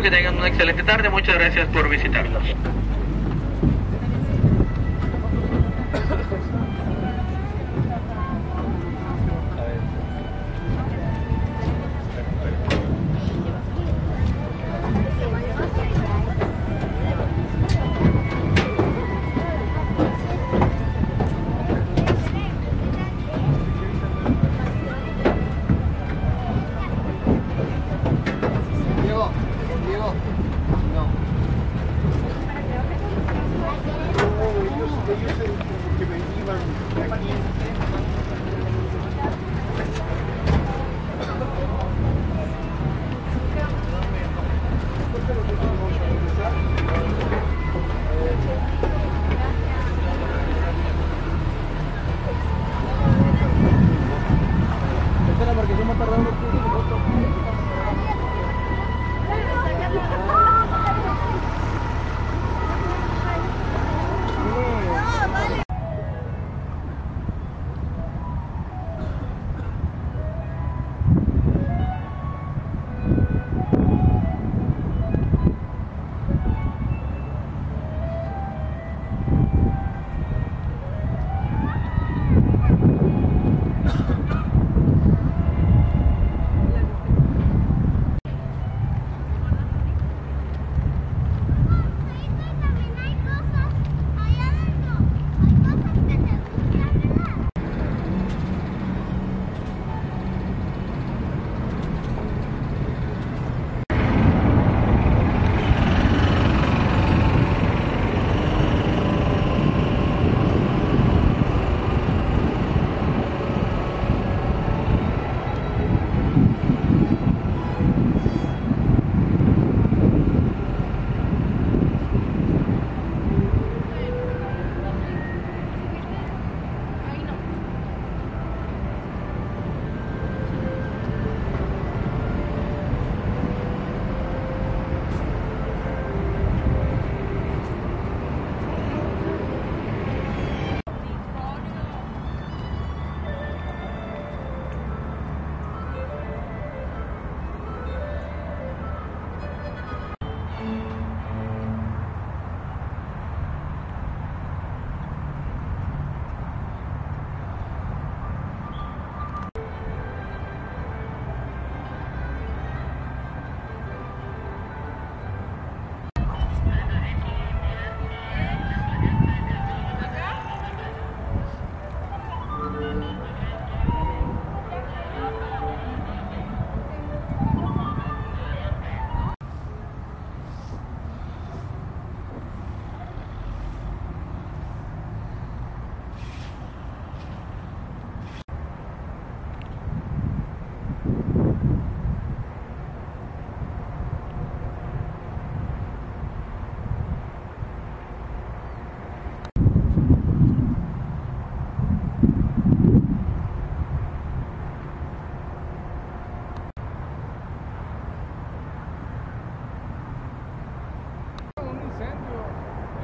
que tengan una excelente tarde. Muchas gracias por visitarnos.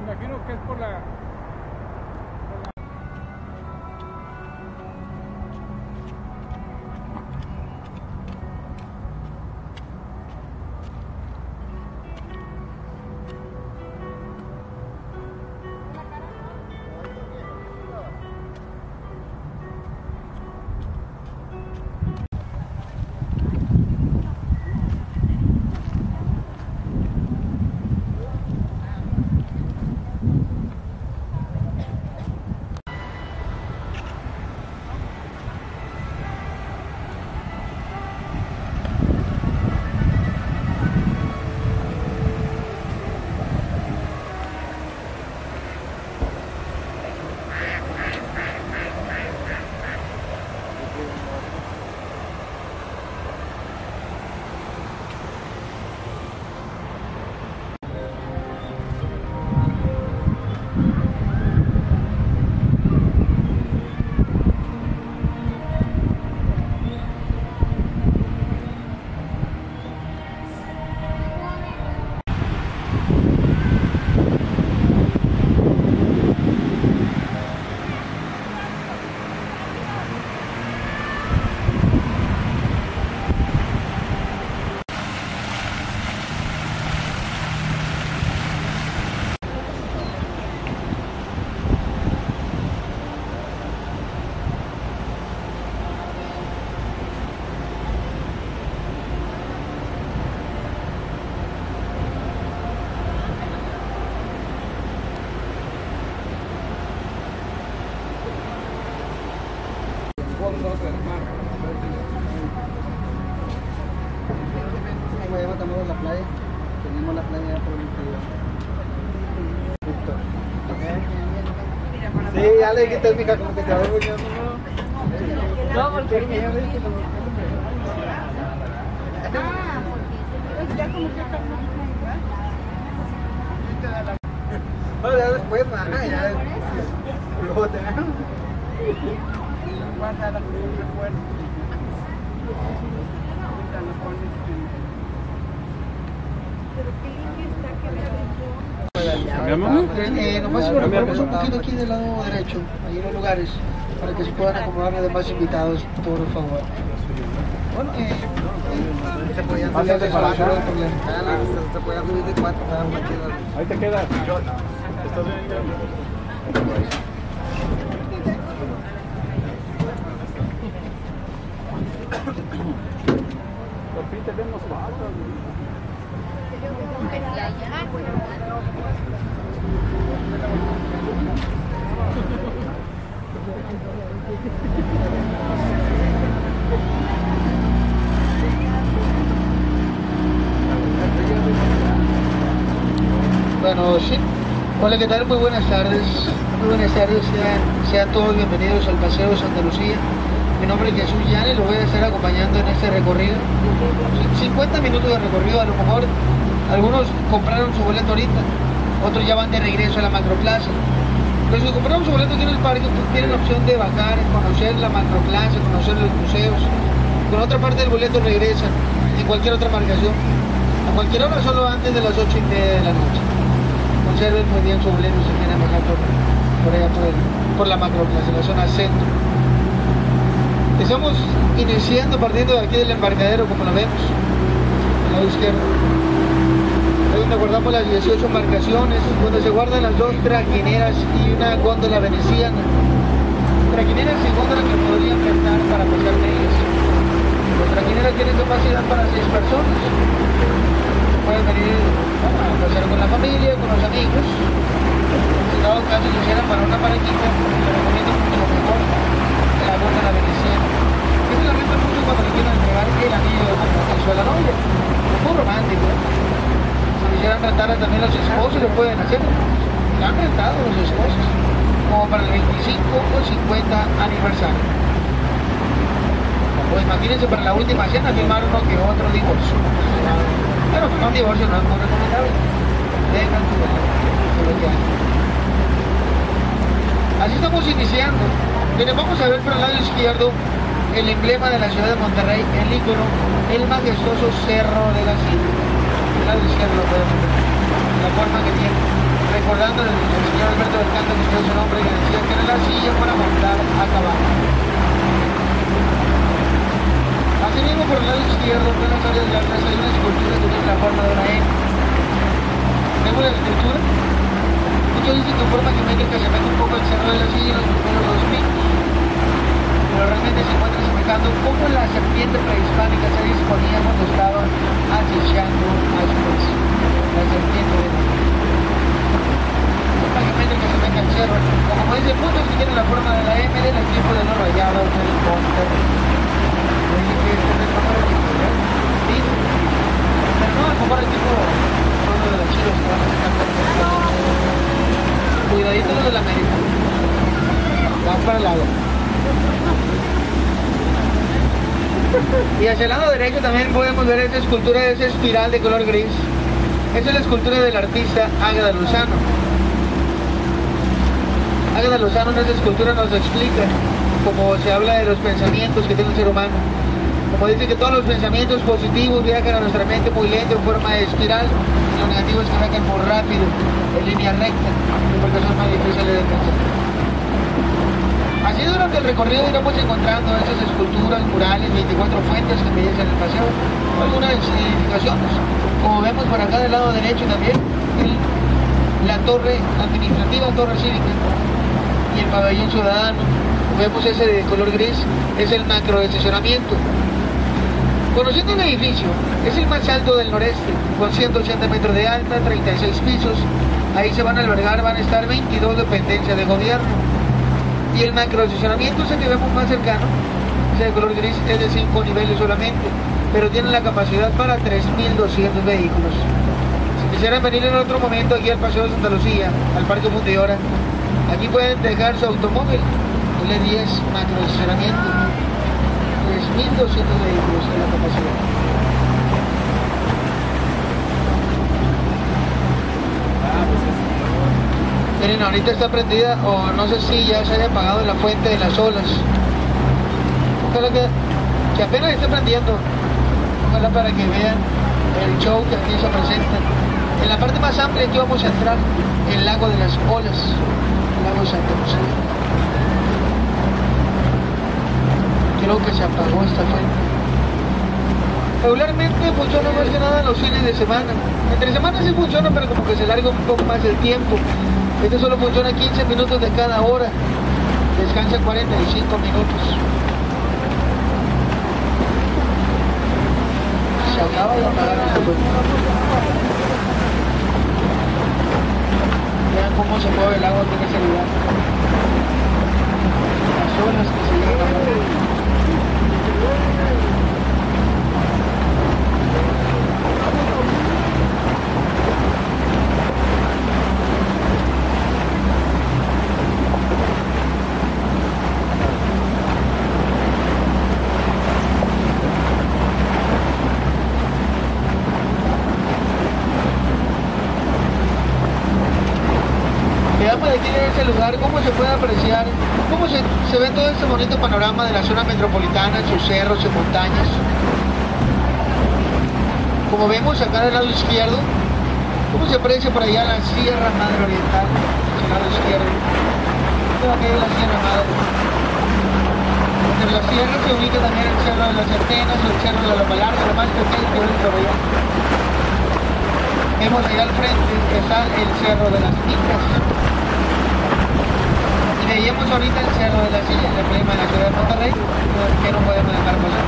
Imagino que es por la... Sí, ya le dijiste, mija, como que te va a volver. No, porque ella ve que no. pues ya como que está muy No, ya después, ajá, ya. Luego te dan. Guarda la recuerdo. ¿Cambiamos? Nomás si lo recorremos un poquito aquí del lado derecho, ahí en los lugares, para que se puedan acomodar los demás invitados, por favor. Bueno, se podían subir de 4, se podían subir de 4, nada más chido. Ahí te quedas. ¿Estás bien? Por fin tenemos patas. Bueno, sí. Hola, ¿qué tal? Muy buenas tardes. Muy buenas tardes. Sean todos bienvenidos al Paseo Santa Lucía. Mi nombre es Jesús Llanes, lo voy a estar acompañando en este recorrido. 50 minutos de recorrido, a lo mejor algunos compraron su boleto ahorita, otros ya van de regreso a la macroplaza. Los que compraron su boleto aquí en el parque tienen la opción de bajar, conocer la macroplaza, conocer los museos. Con otra parte del boleto regresan en cualquier otra marcación, a cualquier hora, solo antes de las 8:30 de la noche. Conserven muy bien su boleto si quieren bajar por allá por la macroplaza, en la zona centro. Estamos iniciando partiendo de aquí del embarcadero, como lo vemos, al lado izquierdo. Ahí donde guardamos las 18 embarcaciones, donde se guardan las 2 traquineras y una góndola veneciana. Traquineras y góndolas que podrían rentar para pasar de ellas. Las traquineras tienen capacidad para 6 personas. Pueden venir a pasar con la familia, con los amigos. En dado caso si hicieran para una parejita, se recomiendo mucho mejor la góndola veneciana. Esto la renta mucho cuando le quieren entregar el anillo de compromiso a la novia. Muy romántico, ¿eh? Si quisieran rentar también los esposos, lo pueden hacer. La han rentado los esposos, como para el 25 o 50 aniversario. O imagínense para la última cena firmar uno que otro divorcio. Pero firmar un divorcio no es muy recomendable. Dejan tu lo que hay. Así estamos iniciando. Miren, vamos a ver por el lado izquierdo el emblema de la ciudad de Monterrey, el ícono, el majestuoso Cerro de la Silla. El lado izquierdo lo podemos ver, la forma que tiene, recordando al señor Alberto del Canto, que es su nombre, que decía que era la silla para montar a caballo. Así mismo por el lado izquierdo, en las áreas de la plaza, hay una escultura que tiene la forma de una M. Vemos la escultura. Muchos dicen que en forma geométrica se mete un poco el Cerro de la Silla en los primeros 2000, pero realmente se encuentra semejando cómo la serpiente prehispánica se disponía cuando estaba acechando a su vez. La serpiente de la forma geométrica se semeja al cerro, como dice, muchos que tienen la forma de la M del equipo de los Rayados del Monterrey. Dice que este es el nombre del equipo, ¿eh? Sí, pero no, a lo mejor el equipo de los Chivas que van a sacar. Cuidadito los de la América. Van para el lado. Y hacia el lado derecho también podemos ver esa escultura, esa espiral de color gris. Esa es la escultura del artista Ágata Lozano. Ágata Lozano en esa escultura nos explica cómo se habla de los pensamientos que tiene el ser humano. Como dice que todos los pensamientos positivos viajan a nuestra mente muy lento en forma de espiral, y los negativos que viajan muy rápido, en línea recta, porque son más difíciles de pensar. Así durante el recorrido iremos encontrando esas esculturas, murales, 24 fuentes que embellecen el paseo, algunas edificaciones, como vemos por acá del lado derecho también, la torre administrativa, torre cívica, y el pabellón ciudadano. Vemos ese de color gris, es el macro estacionamiento. Conociendo el edificio, es el más alto del noreste, con 180 metros de alta, 36 pisos. Ahí se van a albergar, van a estar 22 dependencias de gobierno. Y el macroestacionamiento es el que vemos más cercano, ese de color gris, es de 5 niveles solamente, pero tiene la capacidad para 3.200 vehículos. Si quisieran venir en otro momento aquí al Paseo de Santa Lucía, al Parque Fundidora, Aquí pueden dejar su automóvil, L10 macro estacionamiento, 3.200 vehículos en la capacidad. Miren, ahorita está prendida, o no sé si ya se haya apagado la fuente de las olas. Ojalá que apenas esté prendiendo. Ojalá para que vean el show que aquí se presenta. En la parte más amplia aquí vamos a entrar, el lago de las olas, el lago de Santa Lucía. Creo que se apagó esta fuente. Regularmente funciona más que nada los fines de semana. Entre semanas sí funciona, pero como que se larga un poco más el tiempo. Este solo funciona 15 minutos de cada hora. Descansa 45 minutos. Se acaba de apagar esta fuente. Vean cómo se mueve el agua en ese lugar. Las olas que se llegan a mover. De aquí en ese lugar, cómo se puede apreciar, cómo se ve todo este bonito panorama de la zona metropolitana, sus cerros y montañas. Como vemos acá del lado izquierdo, cómo se aprecia por allá la Sierra Madre Oriental, del lado izquierdo. Toda aquí es la Sierra Madre. Entre las sierras se ubica también el Cerro de las Certenas, el Cerro de la Loma Larga, lo más pequeño que ven por allá. Vemos allá al frente que está el Cerro de las Nicas. Veíamos ahorita el Cerro de la Silla, el emblema de la ciudad de Monterrey, que no podemos dejar pasar.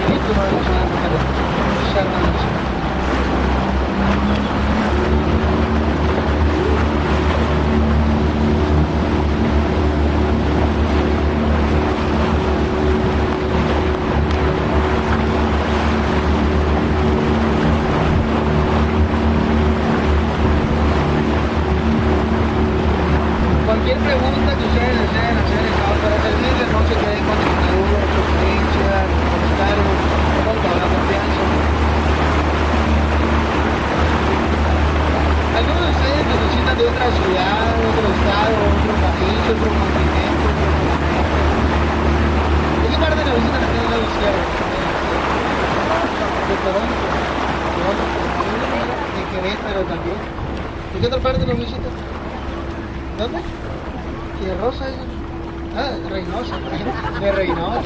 El ícono de la ciudad de Monterrey, el Cerro de la Silla. Cualquier pregunta que ustedes deseen hacer, estamos para servirles, no se queden con ninguna duda, sugerencia, comentario, con toda la confianza. Algunos de ustedes necesitan de otra ciudad, otro estado, otro país, otro continente, otro continente. ¿De qué parte nos visitan aquí del lado izquierdo? De Toronto, de Querétaro también. ¿De qué otra parte nos visitan? ¿Dónde? ¿Y de Rosa? Ah, de Reynosa. De Reynosa.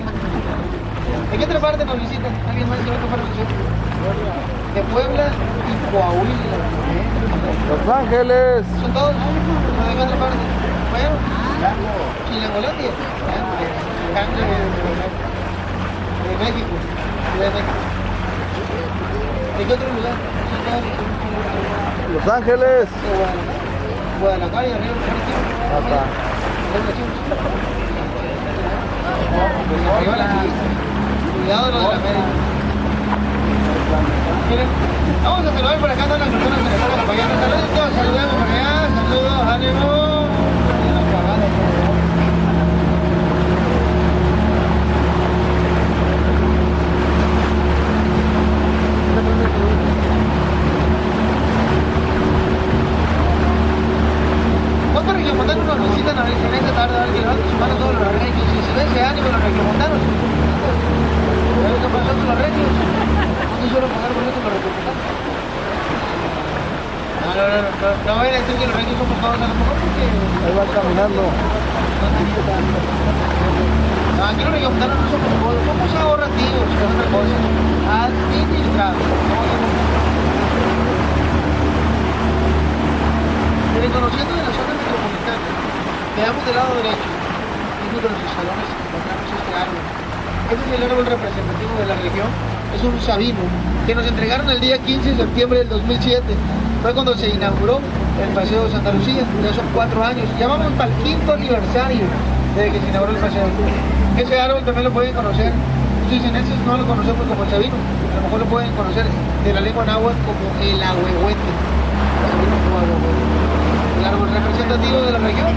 ¿De qué otra parte nos visitan? ¿Alguien más de otra parte nos visita? De Puebla y Coahuila. Los Ángeles. ¿Son todos? ¿No de qué otra parte? Bueno. Chilangolandia. De México. De México. ¿De qué otro lugar? ¿Son todos? Los Ángeles. Guadalajara y arriba Hasta. Cuidado de lo de la América. Miren, vamos a saludar por acá a todas las personas que nos están acompañando. Saludos, saludemos por allá, saludos, ánimo. ¿Cuántos regiomontanos nos visitan en esta tarde? A ver, que levanten su mano todos los regios. Si se ve ese ánimo los regiomontanos. ¿Sabes qué pasó con los regios? No suelo pagar boleto para regiomontanos. No vayan a decir que los regios somos todos a lo mejor porque... Ahí van caminando. No, aquí los regiomontanos no somos todos, somos ahorrativos, que es otra cosa. Administrados. Reconociendo de la zona metropolitana, veamos del lado derecho, uno de los salones encontramos este árbol. Este es el árbol representativo de la región, es un sabino que nos entregaron el día 15 de septiembre del 2007. Fue cuando se inauguró el Paseo de Santa Lucía, ya son 4 años. Ya vamos para el 5º aniversario desde que se inauguró el paseo. Ese árbol también lo pueden conocer, muchos chineses no lo conocemos como el sabino, a lo mejor lo pueden conocer de la lengua náhuatl como el ahuehuete. El árbol representa representativo de la región.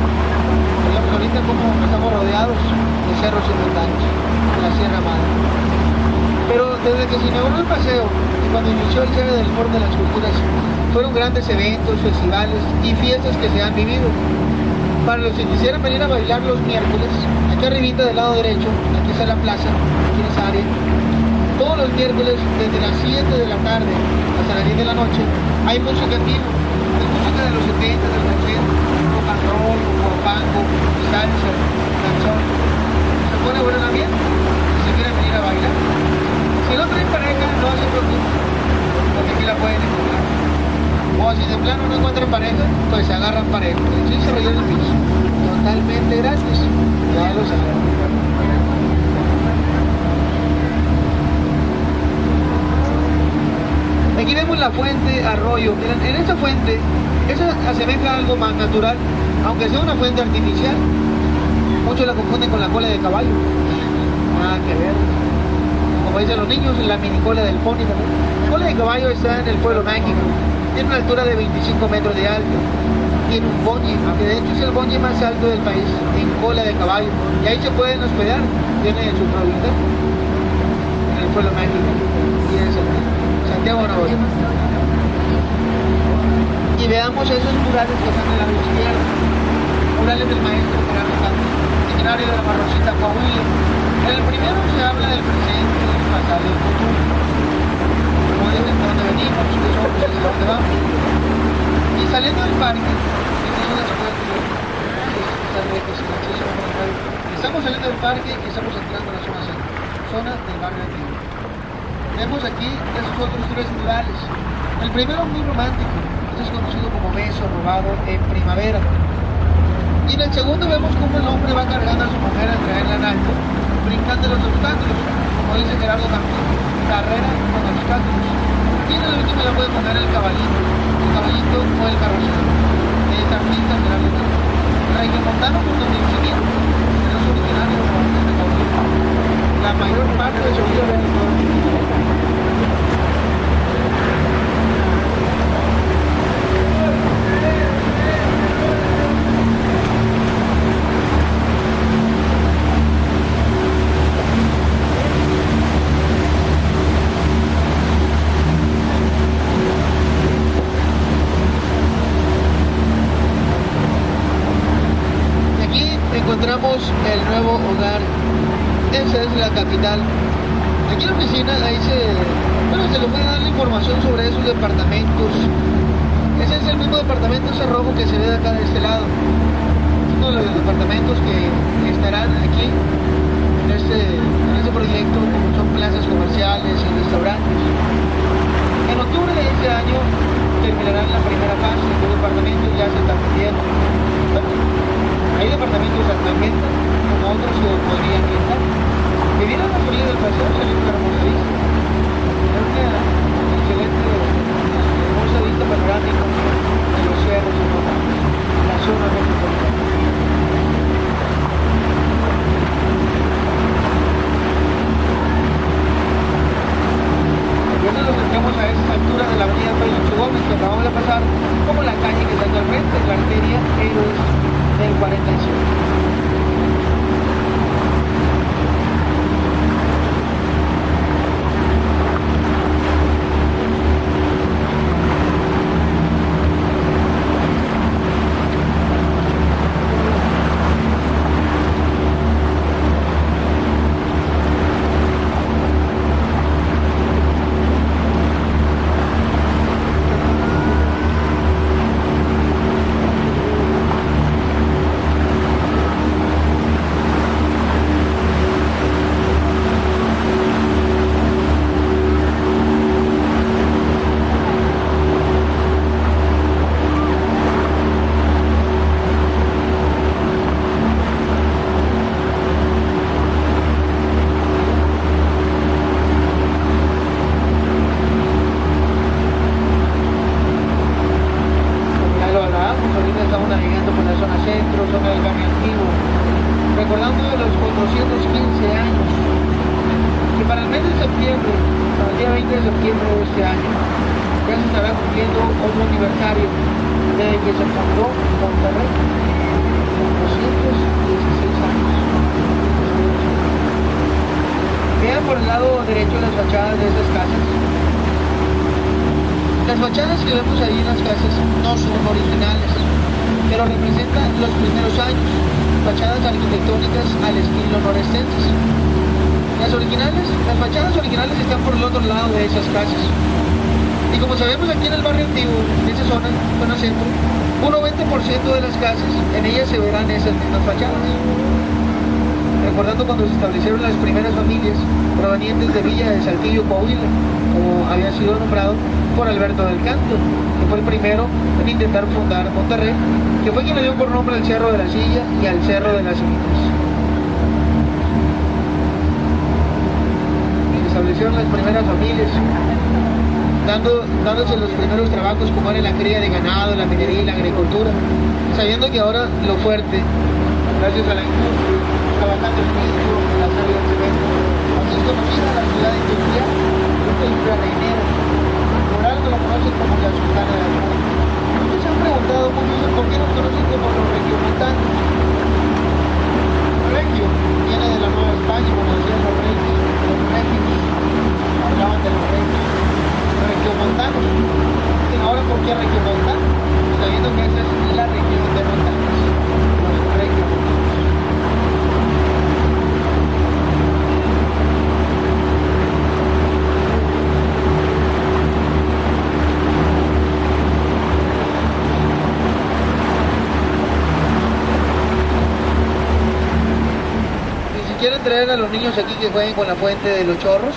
Veamos ahorita cómo estamos rodeados de cerros y montañas, de la Sierra Madre. Pero desde que se inauguró el paseo, y cuando inició el cierre del Foro de las Culturas, fueron grandes eventos, festivales y fiestas que se han vivido. Para los que quisieran venir a bailar los miércoles, aquí arribita del lado derecho, aquí está la plaza, aquí en esa área, todos los miércoles desde las 7 de la tarde hasta las 10 de la noche hay música en vivo, hay música de los 70, de los 80, rock and roll, guapango, salsa, canción. Se pone bueno el ambiente y se quieren venir a bailar. Si no traen pareja, no se preocupen, porque aquí la pueden encontrar. O si de plano no encuentran pareja, pues se agarran pareja. Sí, se rellena el piso. Totalmente gratis. Ya lo saben. Aquí vemos la fuente Arroyo. Miren, en esta fuente, esa asemeja a algo más natural, aunque sea una fuente artificial. Muchos la confunden con la cola de caballo. Nada que ver. Como dicen los niños, la mini cola del pony también. La cola de caballo está en el pueblo mágico. Tiene una altura de 25 metros de alto. Tiene un bonje, que de hecho es el bonje más alto del país, en cola de caballo. Y ahí se pueden hospedar. Tiene su provincia en el pueblo mágico. Y en Santiago Nuevo León. Y veamos esos murales que están en la izquierda. Murales del maestro Gerardo Canto, itinerario de la Marrosita Coahuila. En el primero se habla del presente, del pasado y del futuro. Como dicen, de dónde venimos, qué somos y hacia dónde vamos. Y saliendo del parque, estas son las puertas, estas rejas, el acceso a la radio. Estamos saliendo del parque y estamos entrando a la zona centro, zona del barrio antiguo. Vemos aquí esos otros tres murales. El primero muy romántico, este es conocido como Beso Robado en Primavera. Y en el segundo vemos cómo el hombre va cargando a su mujer al traerla en alto, brincando los obstáculos, como dice Gerardo Campos, carrera con obstáculos. Y en el último la puede poner el caballito o el carrocero. Es artista Gerardo Campos. Regiomontano por conocimiento, pero es originario de Coahuila. La mayor parte de su vida es encontramos el nuevo hogar. Esa es la capital. Aquí en la oficina ahí se les puede dar la información sobre esos departamentos. Ese es el mismo departamento, ese rojo que se ve de acá de este lado. Uno de los departamentos que estarán aquí en este proyecto, como son plazas comerciales y restaurantes. En octubre de este año terminarán la primera fase, los departamentos ya se están vendiendo. Hay departamentos actualmente, como otros que podrían rentar. Vivir a la orilla del paseo sería una hermosa vista. Es una excelente, hermosa vista panorámica de los cerros y la zona metropolitana. Y eso nos encontramos a esa altura de la avenida Pedro Gómez, que acabamos de pasar, como la calle que está aquí al frente, la arteria Héroes del 45. Recordando de los 415 años, que para el mes de septiembre, para el día 20 de septiembre de este año, ya se estará cumpliendo otro aniversario desde que se fundó Monterrey, con 216 años. Vean por el lado derecho las fachadas de esas casas. Las fachadas que vemos ahí en las casas no son originales, pero representan los primeros años, fachadas arquitectónicas al estilo norestenses. Las fachadas originales están por el otro lado de esas casas. Y como sabemos, aquí en el barrio antiguo, en esa zona centro, un 90% de las casas, en ellas se verán esas mismas fachadas. Recordando cuando se establecieron las primeras familias provenientes de Villa de Saltillo, Coahuila, como había sido nombrado por Alberto del Canto, que fue el primero en intentar fundar Monterrey, que fue quien le dio por nombre al Cerro de la Silla y al Cerro de las Simitas. Se establecieron las primeras familias, dándose los primeros trabajos como era la cría de ganado, la minería y la agricultura, sabiendo que ahora lo fuerte, gracias a la industria, trabajando el vidrio, la sal y el cemento, así es conocida la ciudad industrial, esta industria reinera, por algo la conocen como la Sultana de América. Muchos se han preguntado por qué nos conocen como los regiomontanos. Regio viene de la Nueva España, como decían los reyes, los régimes, hablaban de los reyes. Regiomontanos. Y ahora, ¿por qué regiomontanos? Sabiendo que esa es la región de montañas, los regiomontanos. Si quieren traer a los niños aquí que jueguen con la fuente de los chorros,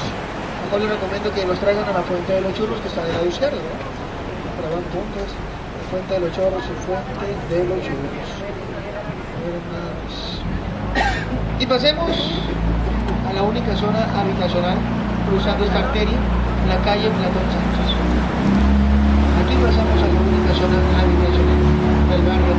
mejor les recomiendo que los traigan a la fuente de los churros, que está del lado izquierdo, ¿no? Para van puntos, la fuente de los chorros y fuente de los churros. Y pasemos a la única zona habitacional, cruzando esta arteria, la calle Platón Sánchez. Aquí pasamos a la única zona habitacional del barrio.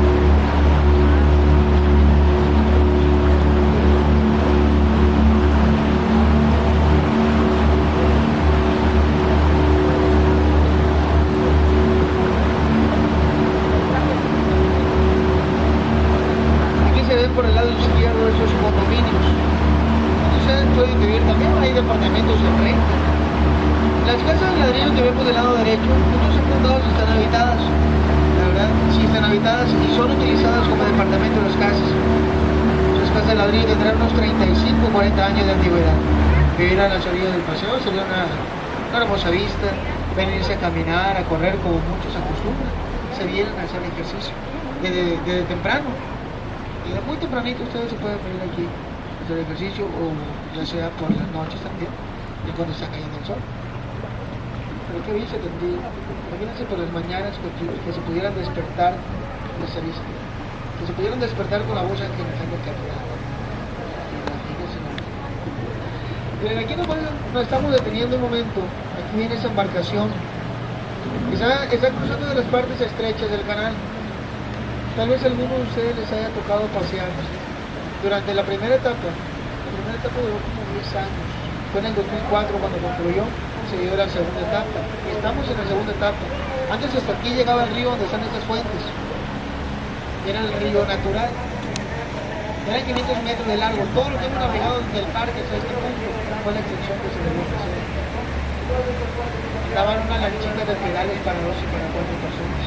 Por el lado izquierdo de esos condominios. Ustedes pueden vivir también, hay departamentos en renta. Las casas de ladrillo que vemos del lado derecho, muchos secundados están habitadas. La verdad, sí están habitadas y son utilizadas como departamento las casas. Las casas de ladrillo tendrán unos 35 o 40 años de antigüedad. Vivir a las orillas del paseo sería una hermosa vista, venirse a caminar, a correr como muchos acostumbran. Se vienen a hacer ejercicio desde temprano. Y de muy tempranito ustedes se pueden venir aquí a hacer ejercicio, o ya sea por las noches también, y cuando está cayendo el sol. Pero qué bien se tendría. Imagínense por las mañanas que se pudieran despertar de esa vista, que se pudieran despertar con la voz angelina que hablaba. Miren, aquí nos estamos deteniendo un momento, aquí viene esa embarcación, está cruzando de las partes estrechas del canal. Tal vez a alguno de ustedes les haya tocado pasear durante la primera etapa. La primera etapa duró como 10 años. Fue en el 2004 cuando concluyó, se dio la segunda etapa. Y estamos en la segunda etapa. Antes hasta aquí llegaba el río donde están estas fuentes. Era el río natural. Eran 500 metros de largo. Todo lo que hemos navegado desde el parque hasta este punto fue la extensión que se debió hacer. Estaban unas lanchitas de pedales para 2 y para 4 personas.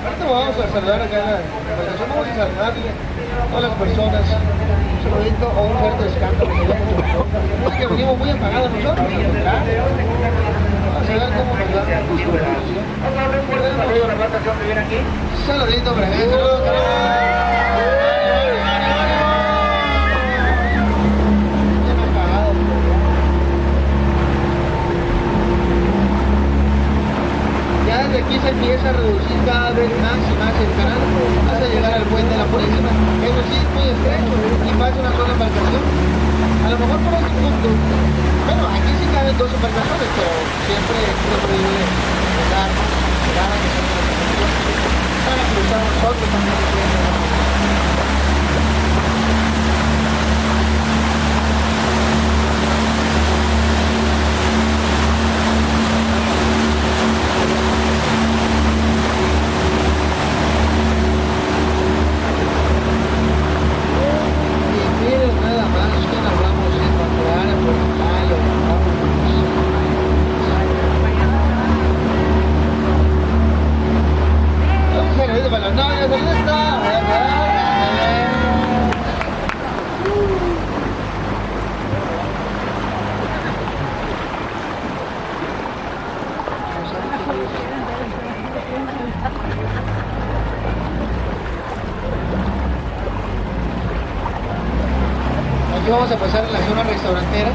Ahorita vamos a saludar acá en la presentación, vamos a saludarle a todas las personas, un saludito o un fuerte escándalo. Es que venimos muy apagados nosotros, vamos a ver cómo nos da. Saludito para acá, saludos. Ya desde aquí se empieza a reducir cada vez más y más el canal hasta llegar al puente de la Purísima. Eso sí es muy estrecho y pasa una sola embarcación. A lo mejor por ese punto, bueno, aquí sí caben 2 embarcaciones, pero siempre se prohíbe llegar para cruzar nosotros también. fuerte para las novias, ahí está. Aquí vamos a pasar en la zona restaurantera.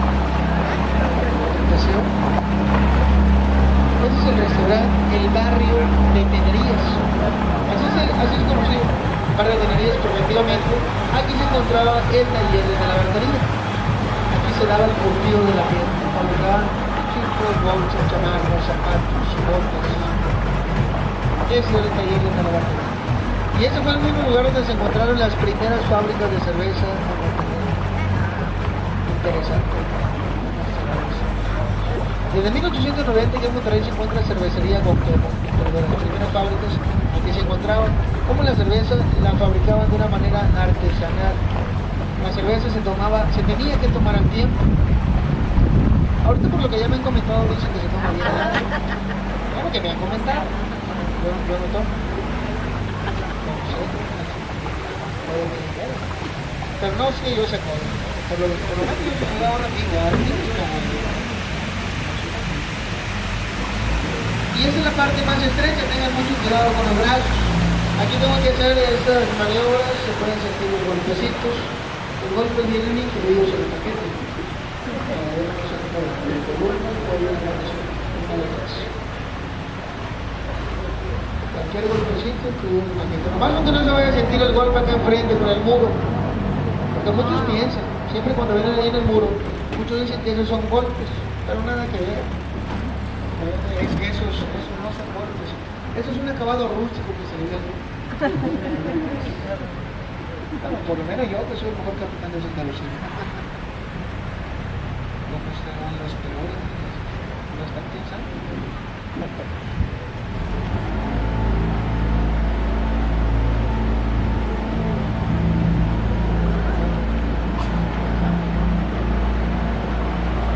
Este es el restaurante El Barrio de Tenerías. Así es conocido. Barrio de Tenerías, efectivamente. Aquí se encontraba el taller de la barbería. Aquí se daba el curtido de la piel. Fabricaban chicos, bolsas, chamarras, zapatos, botas. Ese era el taller de la barbería. Y ese fue el mismo lugar donde se encontraron las primeras fábricas de cerveza. Interesante. Desde 1890 ya en Monterrey se encuentra cervecería Cuauhtémoc, pero de las primeras fábricas aquí se encontraban como la cerveza la fabricaban de una manera artesanal. La cerveza se tenía que tomar al tiempo. Ahorita por lo que ya me han comentado dicen que se toma bien. Claro que me han comentado. Yo no tomo. Pero no, sí, yo sé cómo. Por lo menos yo me da ahora igual. Y esa es la parte más estrecha, tengan mucho cuidado con los brazos. Aquí tengo que hacer estas maniobras, se pueden sentir los golpecitos. Los golpes vienen incluidos en el paquete. Cualquier golpecito incluido en el paquete. Nomás que no se vaya a sentir el golpe acá enfrente con el muro. Porque muchos piensan, siempre cuando ven ahí en el muro, muchos dicen que esos son golpes, pero nada que ver. Es que esos no son golpes. Eso es un acabado rústico que se le dio. Bueno, por lo menos yo que soy el mejor capitán de ese carrusel. ¿Cómo serán los peores? ¿No están pensando?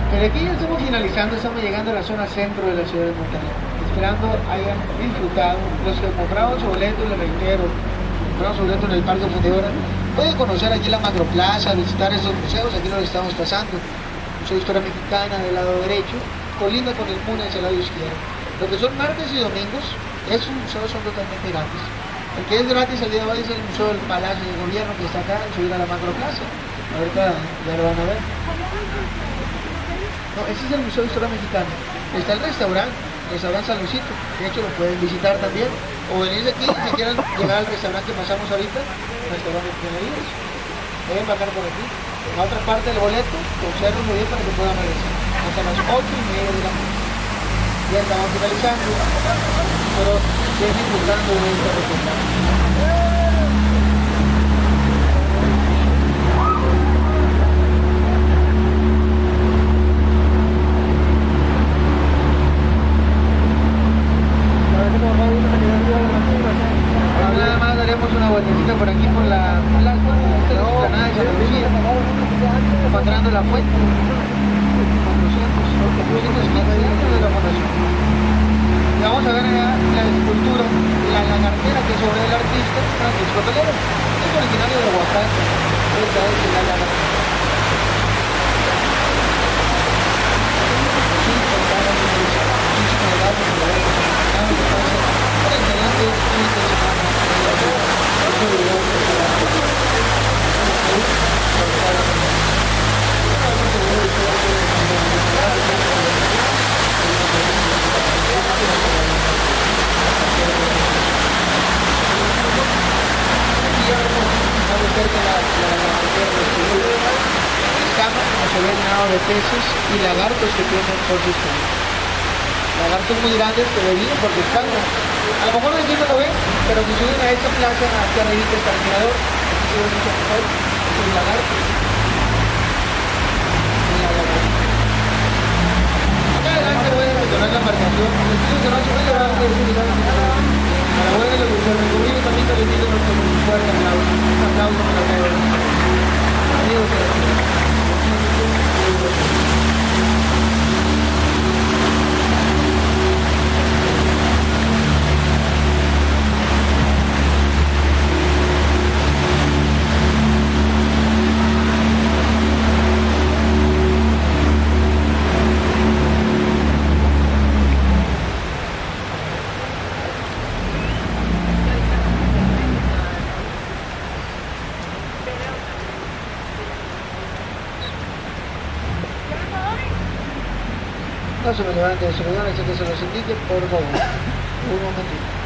Pero aquí ya estamos finalizando, estamos llegando a la zona centro de la ciudad de Monterrey. Esperando hayan disfrutado. Los que compraron su boleto, les reitero, compraron su boleto en el Parque Fundidora, pueden conocer aquí la Macroplaza, visitar esos museos, aquí los estamos pasando. Museo de Historia Mexicana del lado derecho, colinda con el MUNE hacia el lado izquierdo. Lo que son martes y domingos, esos museos son totalmente gratis. El que es gratis el día de hoy es el Museo del Palacio de Gobierno que está acá, en subir a la Macroplaza. Ahorita ya lo van a ver. No, ese es el Museo de Historia Mexicana. Está el restaurante San Luisito. De hecho, lo pueden visitar también. O venir de aquí si quieren llegar al restaurante que pasamos ahorita, restaurante de Tenerías. Pueden bajar por aquí. En la otra parte del boleto, observen muy bien para que puedan regresar. Hasta las 8:30 de la mañana. Ya estamos finalizando, pero siguen disfrutando de esta reportaje. Nada más daremos una vueltecita por aquí por la explanada de Santa Lucía, encontrando la fuente, 400 metros de la fundación. Y vamos a ver la escultura de la lagartera que es sobre el artista Francisco Toledo. Es originario de Oaxaca. Esta es la lagartera. De peces y lagartos que tienen por sus caras. Lagartos muy grandes que verían por sus caras. A lo mejor aquí no lo ven, pero si suben a esta plaza, aquí arriba está el mirador, aquí se ve mucho mejor, es un lagarto. Acá adelante voy a retornar la embarcación. Les pido que no se vayan a dar para bueno, lo que se recubrir también les pido nuestro fuerte aplauso. Un aplauso para todos. Amigos, gracias. No se me levante de su lugar hasta que se los indique, por favor. Un momentito.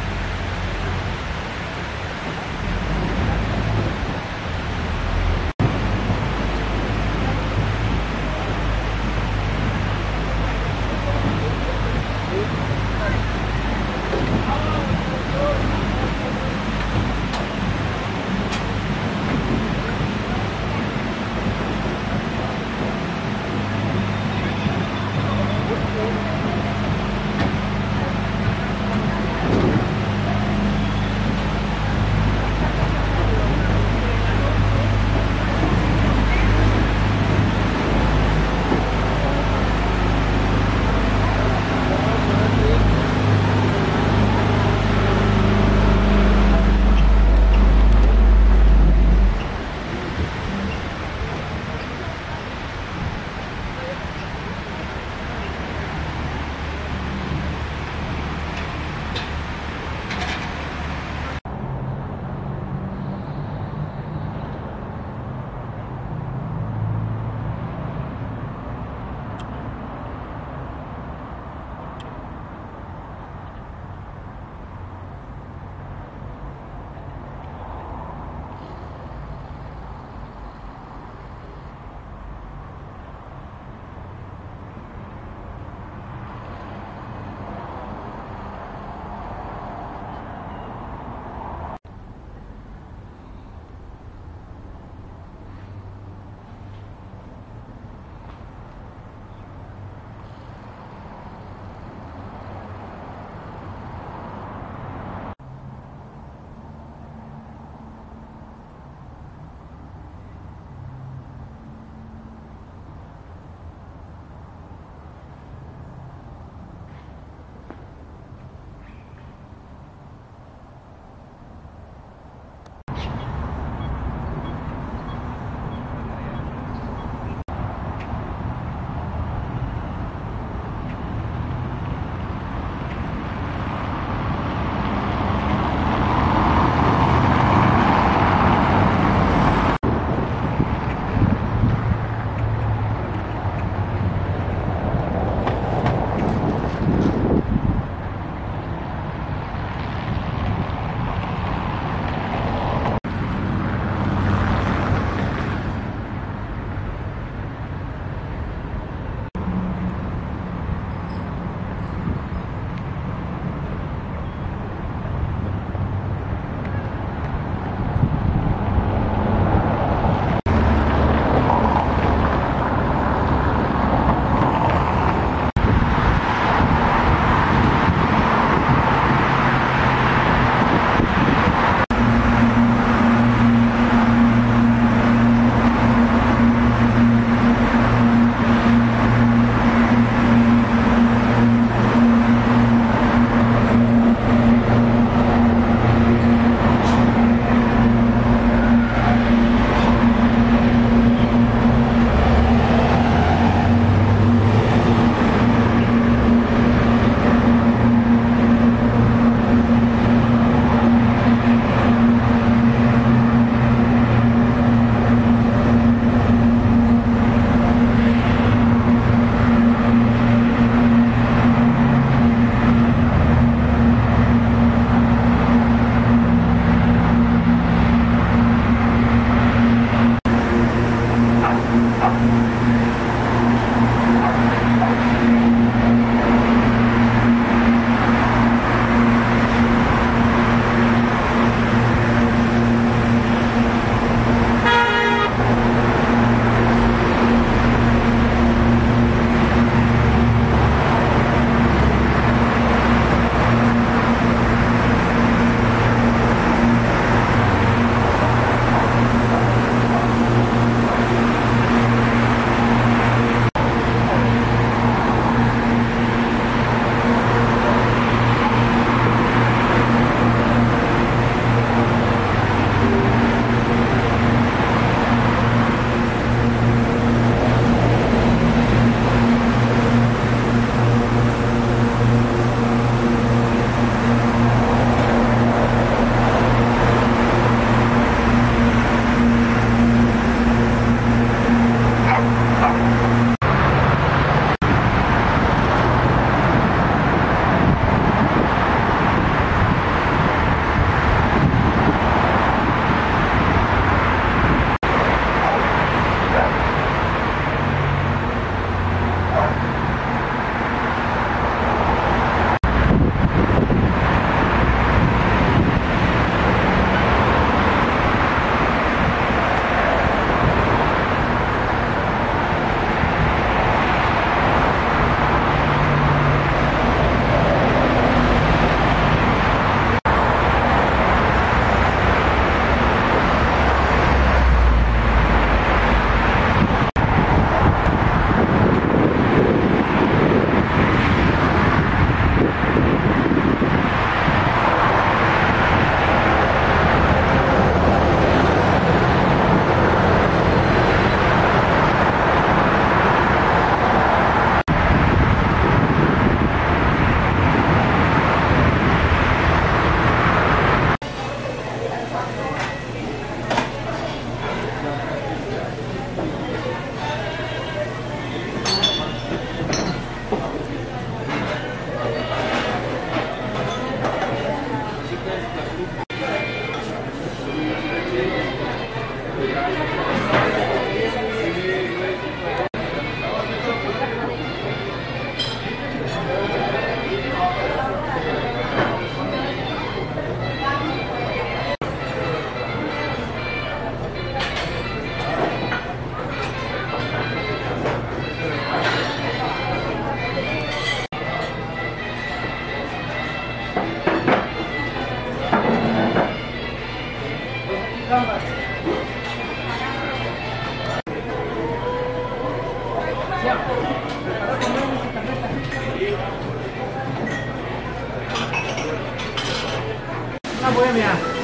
Una bohemia.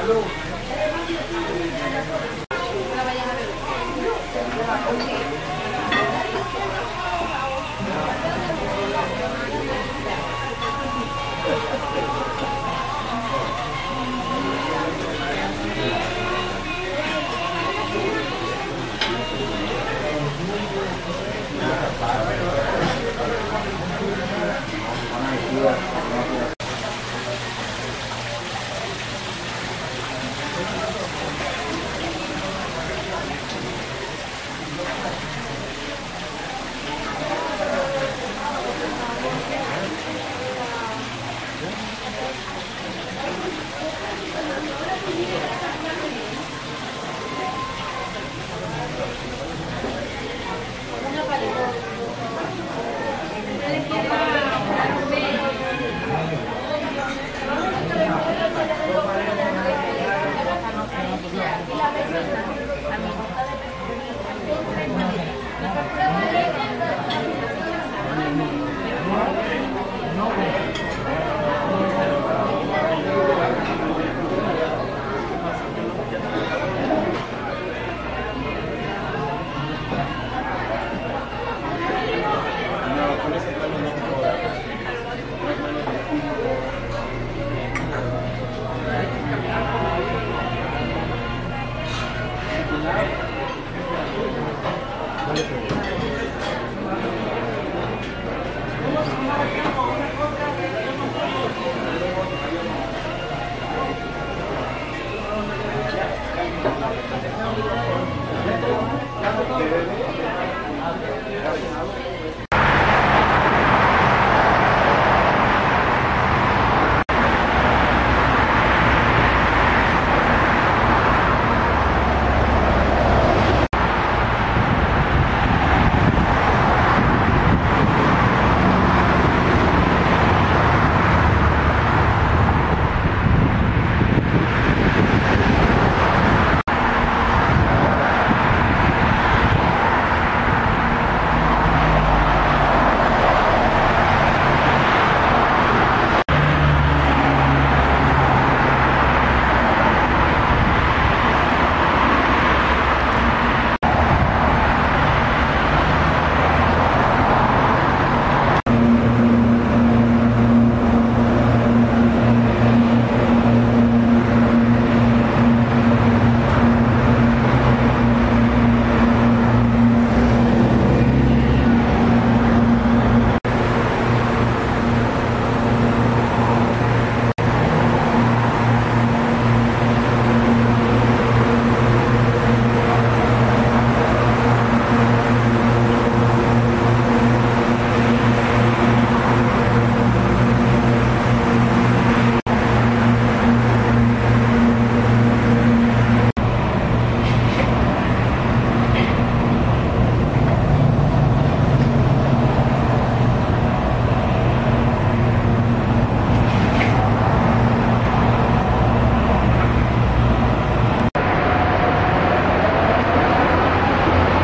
Salud.